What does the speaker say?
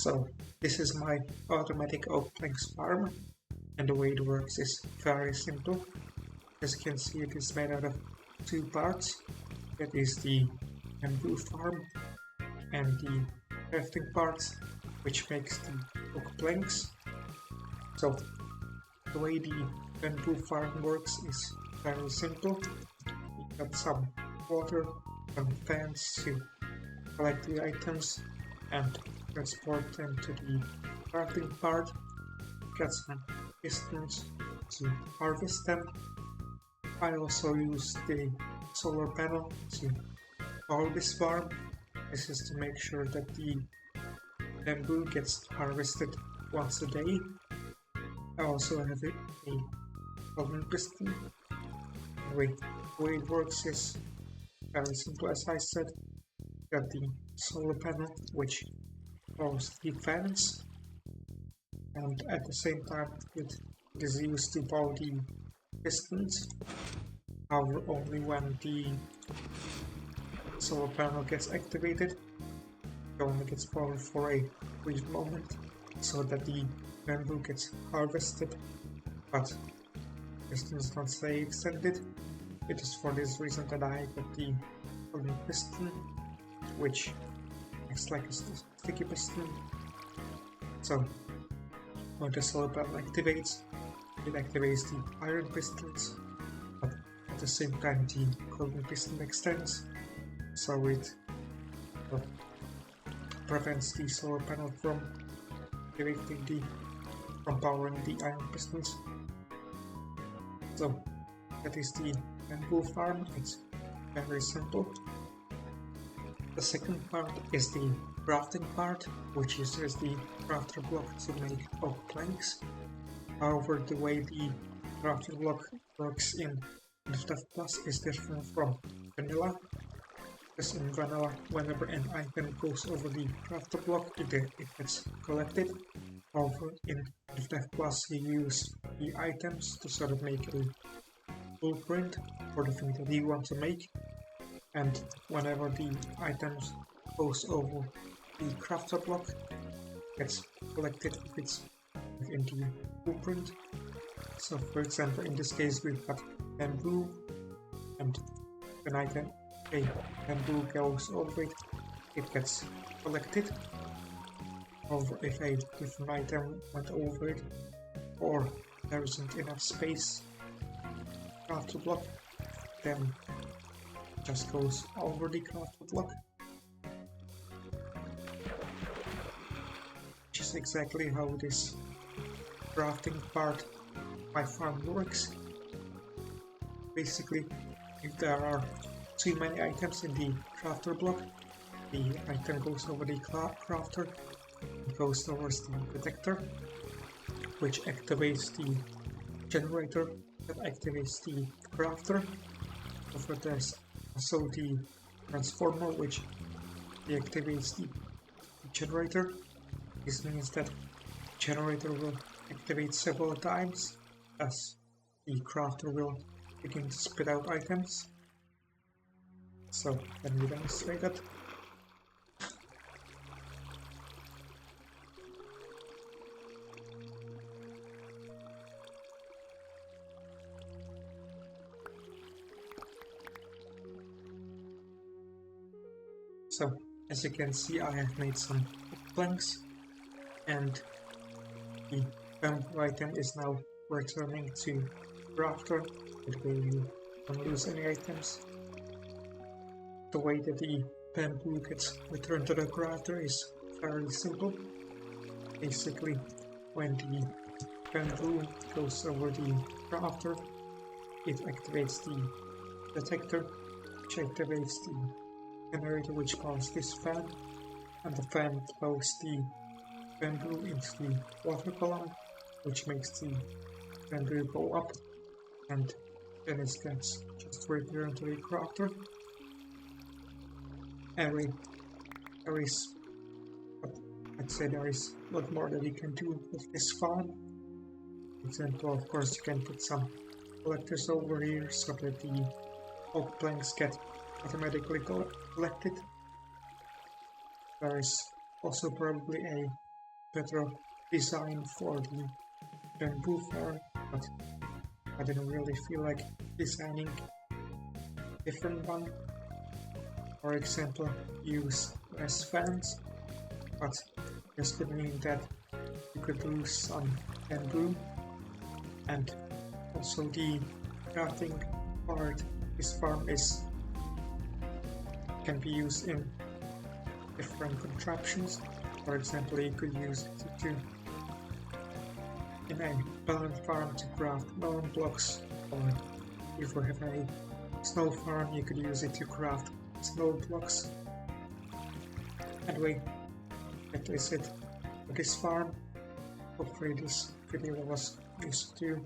So this is my automatic oak planks farm, and the way it works is very simple. As you can see, it is made out of two parts. That is the bamboo farm and the crafting parts, which makes the oak planks. So the way the bamboo farm works is very simple. You got some water, some fans to collect the items and transport them to the crafting part. Get some pistons to harvest them. I also use the solar panel to power this farm. This is to make sure that the bamboo gets harvested once a day. I also have a golden piston. The way it works is very simple, as I said. Got the solar panel which powers the fans, and at the same time it is used to power the pistons. However, only when the solar panel gets activated, it only gets powered for a brief moment so that the bamboo gets harvested, but pistons don't stay extended. It is for this reason that I got the golden piston, which acts like a sticky piston. So when the solar panel activates, it activates the iron pistons, but at the same time the golden piston extends, so it prevents the solar panel from powering the iron pistons. So that is the bamboo farm. It's very simple. The second part is the crafting part, which uses the crafter block to make oak planks. However, the way the crafter block works in Infdev Plus is different from vanilla. Because in vanilla, whenever an item goes over the crafter block, it gets collected. However, in Infdev Plus, you use the items to sort of make a blueprint for the thing that you want to make. And whenever the items goes over the crafter block, gets collected if it's within the blueprint. So for example, in this case we've got bamboo, and when a bamboo goes over it, it gets collected. However, if a different item went over it, or there isn't enough space crafter block, then just goes over the crafter block, which is exactly how this crafting part of my farm works. Basically, if there are too many items in the crafter block, the item goes over the crafter, it goes towards the detector, which activates the generator that activates the crafter. However, there's also the transformer which deactivates the generator. This means that the generator will activate several times as the crafter will begin to spit out items. So let me demonstrate that. So, as you can see, I have made some planks, and the bamboo item is now returning to crafter. That way you don't lose any items. The way that the bamboo gets returned to the crafter is very simple. Basically, when the bamboo goes over the crafter, it activates the detector, which activates the generator which powers this fan, and the fan throws the bamboo into the water column, which makes the bamboo go up, and then it gets just returned to the crafter. I'd say there is a lot more that you can do with this farm. For example, of course, you can put some collectors over here so that the oak planks get automatically collected. There is also probably a better design for the bamboo farm, but I didn't really feel like designing a different one. For example, use less fans, but this could mean that you could lose some bamboo, and also the crafting part. This farm can be used in different contraptions. For example, you could use it in a melon farm to craft melon blocks, or if you have a snow farm, you could use it to craft snow blocks. Anyway, that is it for this farm. Hopefully this video was useful to you.